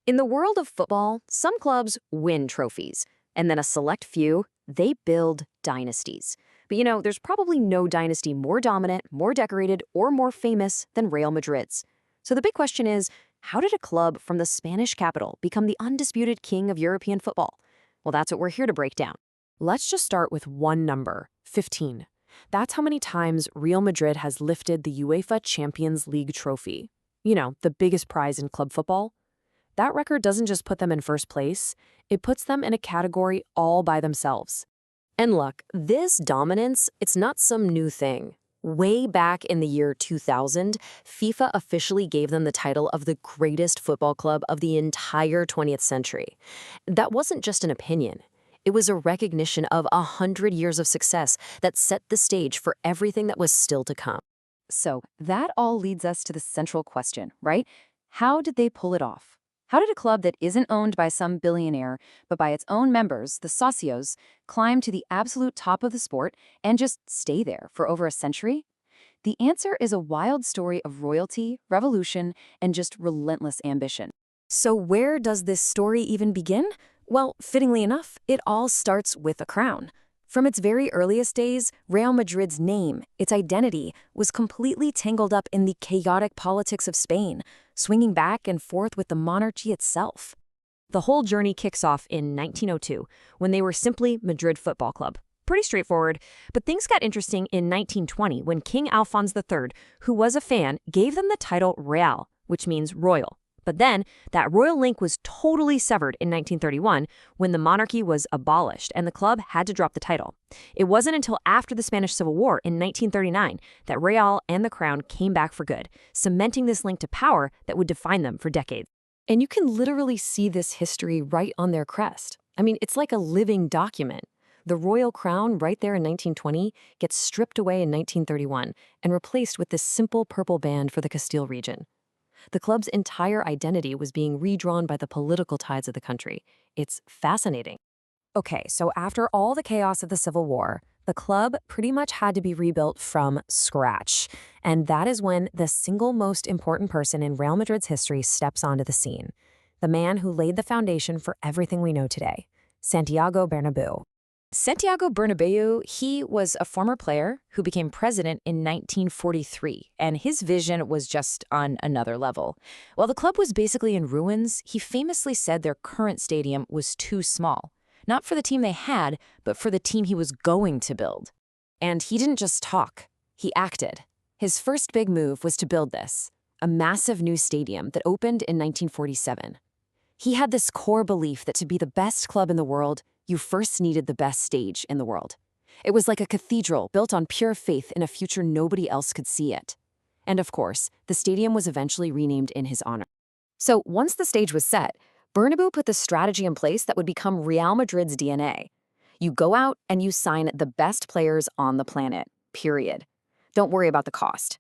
In the world of football, some clubs win trophies, and then a select few, they build dynasties. But there's probably no dynasty more dominant, more decorated, or more famous than Real Madrid's. So the big question is, how did a club from the Spanish capital become the undisputed king of European football? Well, that's what we're here to break down. Let's just start with one number, 15. That's how many times Real Madrid has lifted the UEFA Champions League trophy. The biggest prize in club football. That record doesn't just put them in first place, it puts them in a category all by themselves. And look, this dominance, it's not some new thing. Way back in the year 2000, FIFA officially gave them the title of the greatest football club of the entire 20th century. That wasn't just an opinion. It was a recognition of 100 years of success that set the stage for everything that was still to come. So that all leads us to the central question, right? How did they pull it off? How did a club that isn't owned by some billionaire, but by its own members, the socios, climb to the absolute top of the sport and just stay there for over a century? The answer is a wild story of royalty, revolution, and just relentless ambition. So where does this story even begin? Well, fittingly enough, it all starts with a crown. From its very earliest days, Real Madrid's name, its identity, was completely tangled up in the chaotic politics of Spain, swinging back and forth with the monarchy itself. The whole journey kicks off in 1902, when they were simply Madrid Football Club. Pretty straightforward, but things got interesting in 1920 when King Alphonse III, who was a fan, gave them the title Real, which means royal. But then, that royal link was totally severed in 1931 when the monarchy was abolished and the club had to drop the title. It wasn't until after the Spanish Civil War in 1939 that Real and the crown came back for good, cementing this link to power that would define them for decades. And you can literally see this history right on their crest. I mean, it's like a living document. The royal crown right there in 1920 gets stripped away in 1931 and replaced with this simple purple band for the Castile region. The club's entire identity was being redrawn by the political tides of the country. It's fascinating. Okay, so after all the chaos of the Civil War, the club pretty much had to be rebuilt from scratch. And that is when the single most important person in Real Madrid's history steps onto the scene. The man who laid the foundation for everything we know today, Santiago Bernabeu. Santiago Bernabeu, he was a former player who became president in 1943, and his vision was just on another level. While the club was basically in ruins, he famously said their current stadium was too small. Not for the team they had, but for the team he was going to build. And he didn't just talk, he acted. His first big move was to build this, a massive new stadium that opened in 1947. He had this core belief that to be the best club in the world, you first needed the best stage in the world. It was like a cathedral built on pure faith in a future nobody else could see it. And of course, the stadium was eventually renamed in his honor. So once the stage was set, Bernabeu put the strategy in place that would become Real Madrid's DNA. You go out and you sign the best players on the planet, period. Don't worry about the cost.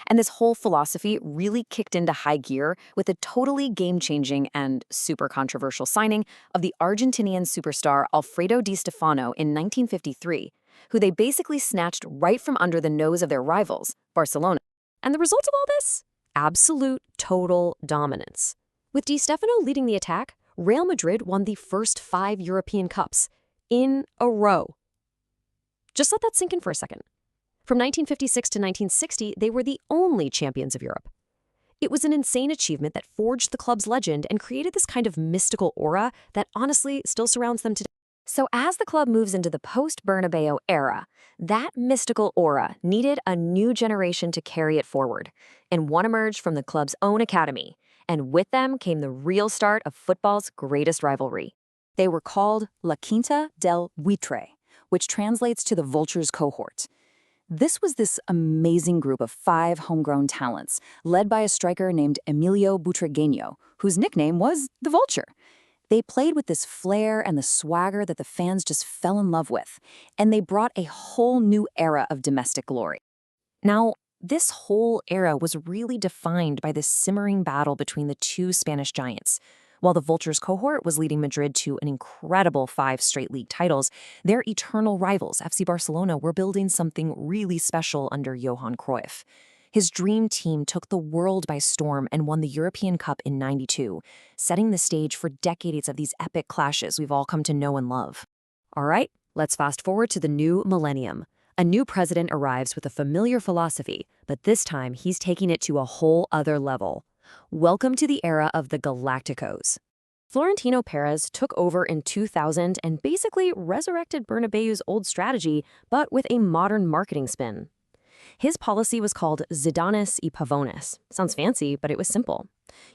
And this whole philosophy really kicked into high gear with a totally game-changing and super controversial signing of the Argentinian superstar Alfredo Di Stefano in 1953, who they basically snatched right from under the nose of their rivals, Barcelona. And the result of all this? Absolute, total dominance. With Di Stefano leading the attack, Real Madrid won the first 5 European Cups in a row. Just let that sink in for a second. From 1956 to 1960, they were the only champions of Europe. It was an insane achievement that forged the club's legend and created this kind of mystical aura that honestly still surrounds them today. So as the club moves into the post-Bernabeu era, that mystical aura needed a new generation to carry it forward, and one emerged from the club's own academy. And with them came the real start of football's greatest rivalry. They were called La Quinta del Buitre, which translates to the Vultures cohort. This was this amazing group of 5 homegrown talents, led by a striker named Emilio Butragueño, whose nickname was the Vulture. They played with this flair and the swagger that the fans just fell in love with, and they brought a whole new era of domestic glory. Now, this whole era was really defined by this simmering battle between the two Spanish giants. While the Vultures cohort was leading Madrid to an incredible 5 straight league titles, their eternal rivals, FC Barcelona, were building something really special under Johan Cruyff. His dream team took the world by storm and won the European Cup in '92, setting the stage for decades of these epic clashes we've all come to know and love. All right, let's fast forward to the new millennium. A new president arrives with a familiar philosophy, but this time he's taking it to a whole other level. Welcome to the era of the Galacticos. Florentino Perez took over in 2000 and basically resurrected Bernabeu's old strategy, but with a modern marketing spin. His policy was called Zidanes y Pavones. Sounds fancy, but it was simple.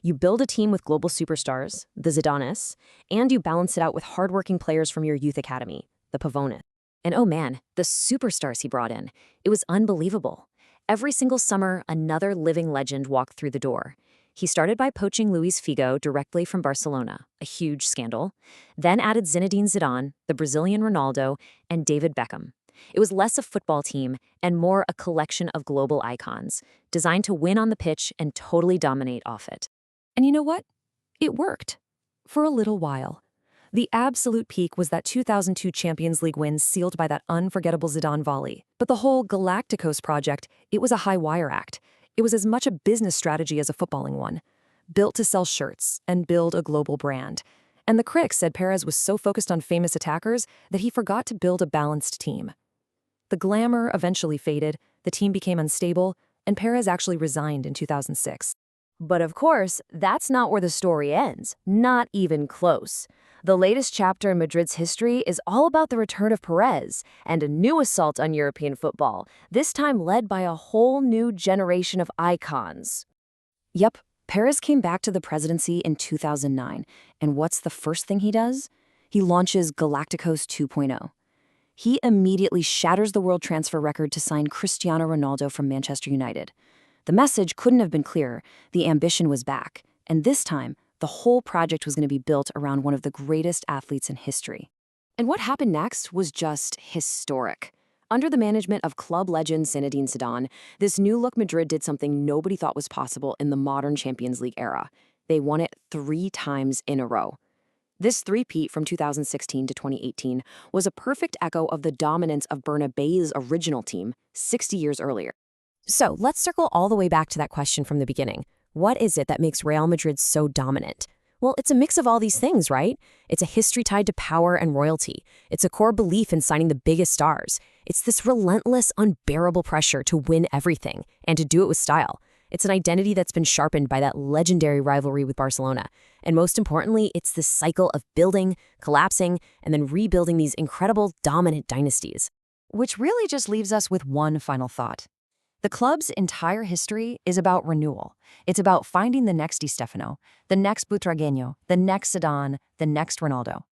You build a team with global superstars, the Zidanes, and you balance it out with hardworking players from your youth academy, the Pavones. And oh man, the superstars he brought in. It was unbelievable. Every single summer, another living legend walked through the door. He started by poaching Luis Figo directly from Barcelona, a huge scandal, then added Zinedine Zidane, the Brazilian Ronaldo, and David Beckham. It was less a football team and more a collection of global icons, designed to win on the pitch and totally dominate off it. And you know what? It worked. For a little while. The absolute peak was that 2002 Champions League win sealed by that unforgettable Zidane volley. But the whole Galacticos project, it was a high-wire act. It was as much a business strategy as a footballing one, built to sell shirts and build a global brand. And the critics said Perez was so focused on famous attackers that he forgot to build a balanced team. The glamour eventually faded, the team became unstable, and Perez actually resigned in 2006. But of course, that's not where the story ends, not even close. The latest chapter in Madrid's history is all about the return of Perez and a new assault on European football, this time led by a whole new generation of icons. Yep, Perez came back to the presidency in 2009, and what's the first thing he does? He launches Galacticos 2.0. He immediately shatters the world transfer record to sign Cristiano Ronaldo from Manchester United. The message couldn't have been clearer. The ambition was back, and this time, the whole project was going to be built around one of the greatest athletes in history. And what happened next was just historic. Under the management of club legend Zinedine Zidane, this new-look Madrid did something nobody thought was possible in the modern Champions League era. They won it 3 times in a row. This three-peat from 2016 to 2018 was a perfect echo of the dominance of Bernabeu's original team 60 years earlier. So let's circle all the way back to that question from the beginning. What is it that makes Real Madrid so dominant? Well, it's a mix of all these things, right? It's a history tied to power and royalty. It's a core belief in signing the biggest stars. It's this relentless, unbearable pressure to win everything and to do it with style. It's an identity that's been sharpened by that legendary rivalry with Barcelona. And most importantly, it's this cycle of building, collapsing, and then rebuilding these incredible, dominant dynasties. Which really just leaves us with one final thought. The club's entire history is about renewal. It's about finding the next Di Stefano, the next Butragueño, the next Zidane, the next Ronaldo.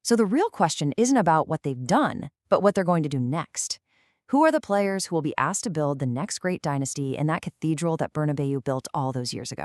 So the real question isn't about what they've done, but what they're going to do next. Who are the players who will be asked to build the next great dynasty in that cathedral that Bernabeu built all those years ago?